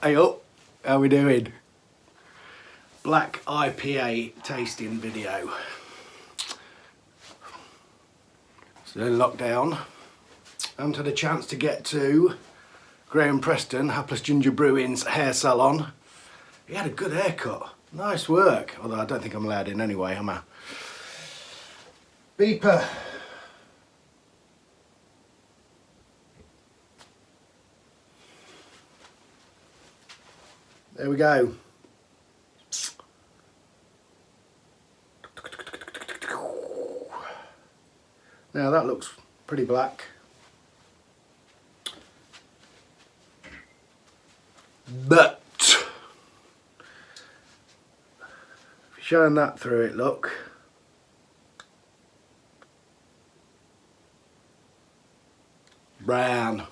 Hey up, how we doing? Black IPA tasting video. So in lockdown, I haven't had a chance to get to Graham Preston, Hapless Ginger Brewing's hair salon. He had a good haircut, nice work, although I don't think I'm allowed in anyway, am I? Bipa. There we go. Now that looks pretty black. But if you shine that through it, look. Brown.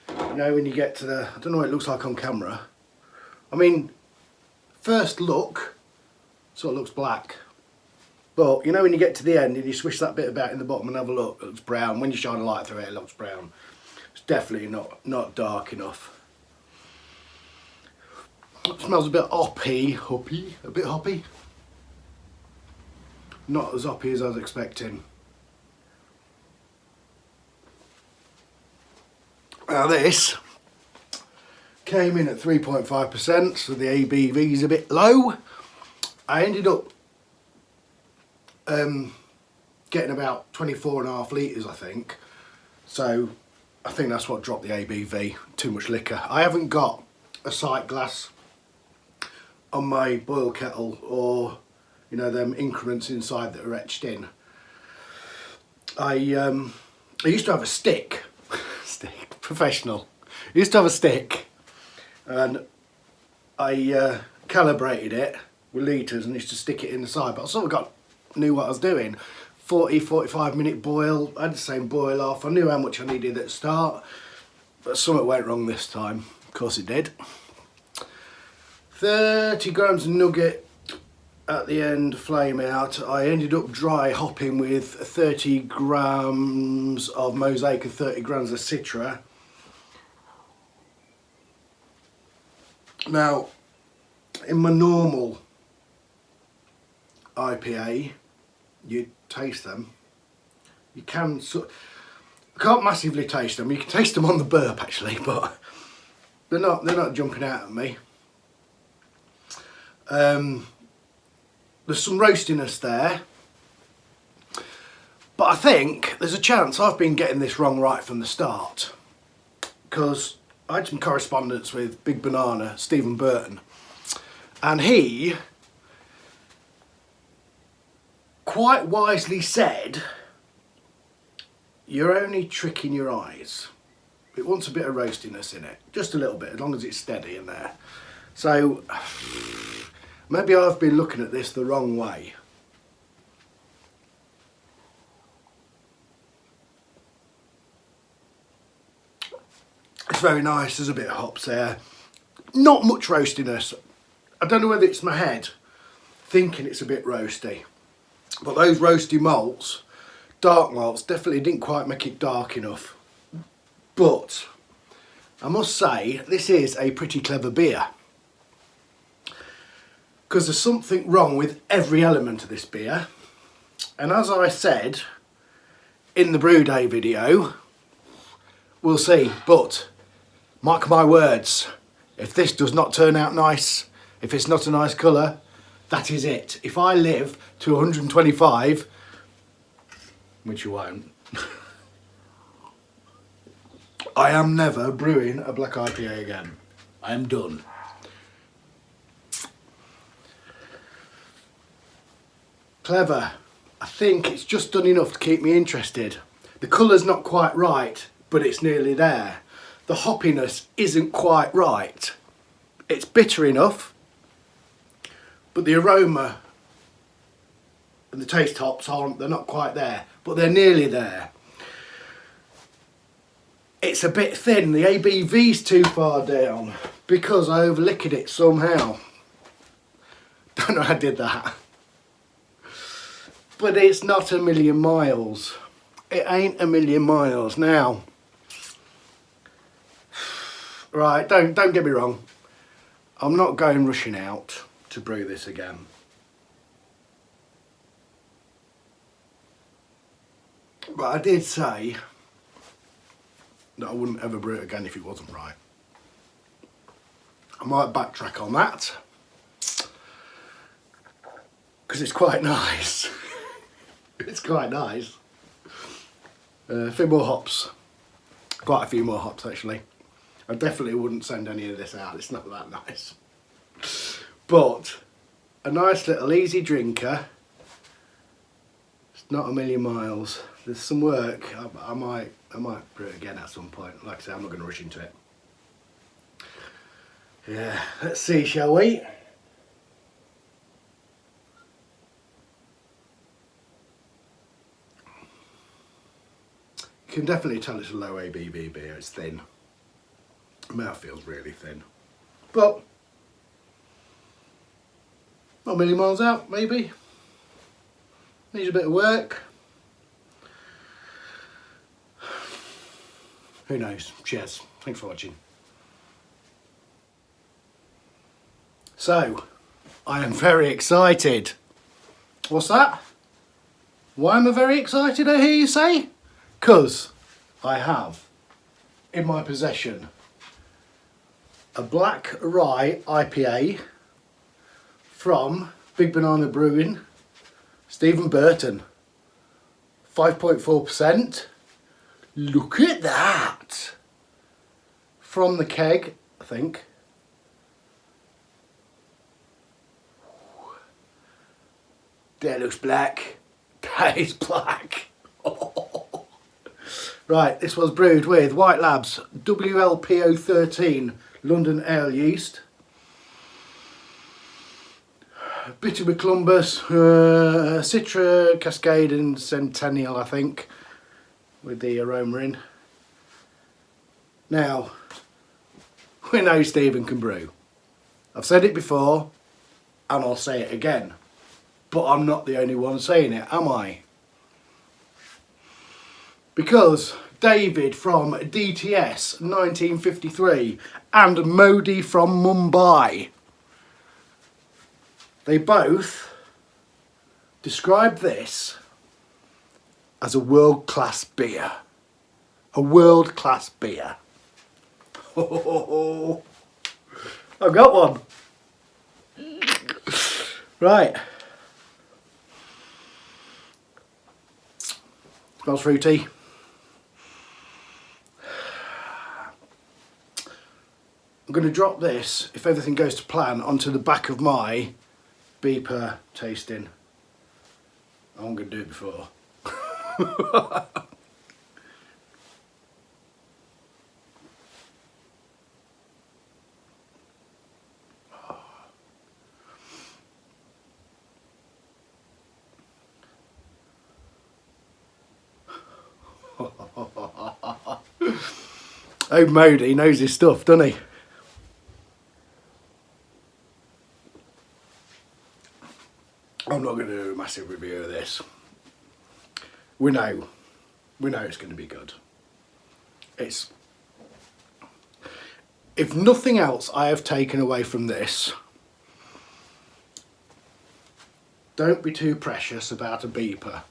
You know, when you get to the, I don't know what it looks like on camera. I mean, first look, sort of looks black. But you know, when you get to the end and you swish that bit about in the bottom and have a look, it looks brown. When you shine a light through it, it looks brown. It's definitely not dark enough. It smells a bit hoppy, a bit hoppy. Not as hoppy as I was expecting. Now this came in at 3.5%, so the ABV is a bit low. I ended up getting about 24.5 litres, I think. So I think that's what dropped the ABV, too much liquor. I haven't got a sight glass on my boil kettle, or you know, them increments inside that are etched in. I used to have a stick. Professional. I used to have a stick and I calibrated it with litres and used to stick it in the side, but I sort of knew what I was doing. 40-45 minute boil, I had the same boil off, I knew how much I needed at the start, but something went wrong this time, of course it did. 30 grams of nugget at the end, flame out. I ended up dry hopping with 30 grams of Mosaic and 30 grams of Citra. Now, in my normal IPA, you taste them. You can, I can't massively taste them. You can taste them on the burp actually, but they're not jumping out at me. There's some roastiness there, but I think there's a chance I've been getting this wrong right from the start, because I had some correspondence with Big Banana, Stephen Burton, and he quite wisely said, you're only tricking your eyes. It wants a bit of roastiness in it, just a little bit, as long as it's steady in there. So maybe I've been looking at this the wrong way. It's very nice, there's a bit of hops there. Not much roastiness. I don't know whether it's my head thinking it's a bit roasty, but those roasty malts, dark malts, definitely didn't quite make it dark enough. But I must say, this is a pretty clever beer, because there's something wrong with every element of this beer. And as I said in the brew day video, we'll see, but mark my words, if this does not turn out nice, if it's not a nice colour, that is it. If I live to 125, which you won't, I am never brewing a black IPA again. I am done. Clever. I think it's just done enough to keep me interested. The colour's not quite right, but it's nearly there. The hoppiness isn't quite right. It's bitter enough, but the aroma and the taste hops they're not quite there, but they're nearly there. It's a bit thin, the ABV's too far down, because I over-liquored it somehow. Don't know how I did that. But it's not a million miles. It ain't a million miles. Now, Right, don't get me wrong. I'm not going rushing out to brew this again. But I did say that I wouldn't ever brew it again if it wasn't right. I might backtrack on that because it's quite nice. It's quite nice. A few more hops. Quite a few more hops actually. I definitely wouldn't send any of this out, it's not that nice. But a nice little easy drinker. It's not a million miles. There's some work. I might brew it again at some point. Like I say, I'm not going to rush into it. Yeah, let's see, shall we? You can definitely tell it's a low ABV beer. It's thin. The mouth feels really thin. But not a million miles out, maybe. Needs a bit of work. Who knows? Cheers. Thanks for watching. So, I am very excited. What's that? Why am I very excited, I hear you say? Because I have in my possession a black rye IPA from Big Banana Brewing, Stephen Burton, 5.4%. Look at that! From the keg, I think. That looks black. That is black. Right, this was brewed with White Labs WLPO13 London Ale yeast. Bitter with Columbus, Citra, Cascade and Centennial, I think, with the aroma in. Now, we know Stephen can brew. I've said it before and I'll say it again, but I'm not the only one saying it, am I? Because David from DTS 1953 and Modi from Mumbai, they both describe this as a world-class beer. A world-class beer. Oh, I've got one. Right. Smells fruity. I'm going to drop this, if everything goes to plan, onto the back of my Bipa tasting. I'm going to do it before. Oh, Modi knows his stuff, doesn't he? I'm not going to do a massive review of this. We know it's going to be good. It's, if nothing else I have taken away from this, don't be too precious about a Bipa.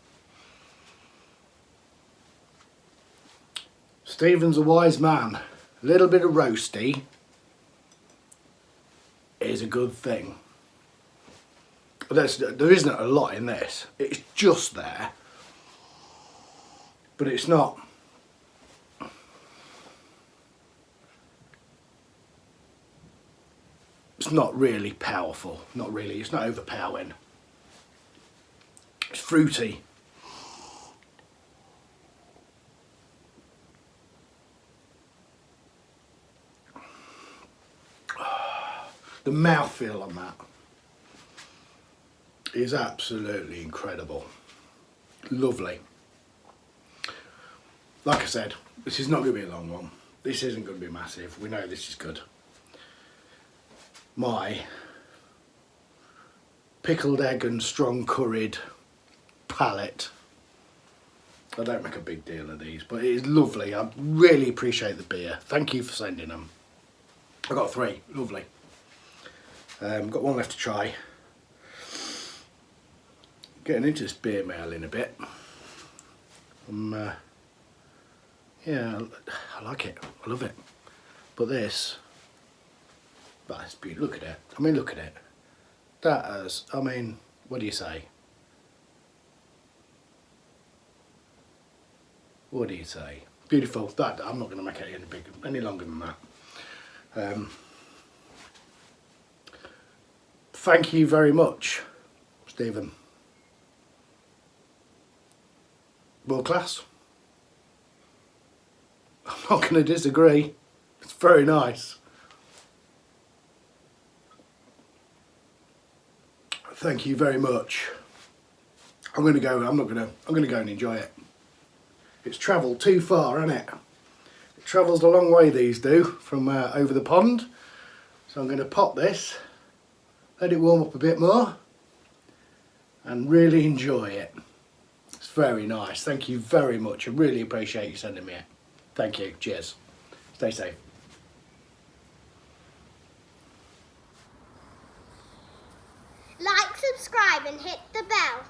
Stephen's a wise man. A little bit of roasty is a good thing. There isn't a lot in this. It's just there. But it's not. It's not really powerful. Not really. It's not overpowering. It's fruity. The mouthfeel on that is absolutely incredible. Lovely. Like I said, this is not going to be a long one. This isn't going to be massive. We know this is good. My pickled egg and strong curried palate. I don't make a big deal of these, but it is lovely. I really appreciate the beer. Thank you for sending them. I got 3, lovely. Got 1 left to try. Getting into this beer mail in a bit. Yeah, I like it, I love it. But this, that's beautiful, look at it. I mean, look at it. That is, I mean, what do you say? What do you say? Beautiful. That, I'm not going to make it any longer than that. Thank you very much, Stephen. World class. I'm not going to disagree. It's very nice. Thank you very much. I'm going to go and enjoy it. It's travelled too far, hasn't it? It travels a long way, these do, from over the pond. So I'm going to pop this, let it warm up a bit more, and really enjoy it. It's very nice. Thank you very much. I really appreciate you sending me it. Thank you. Cheers. Stay safe. Like, subscribe and hit the bell.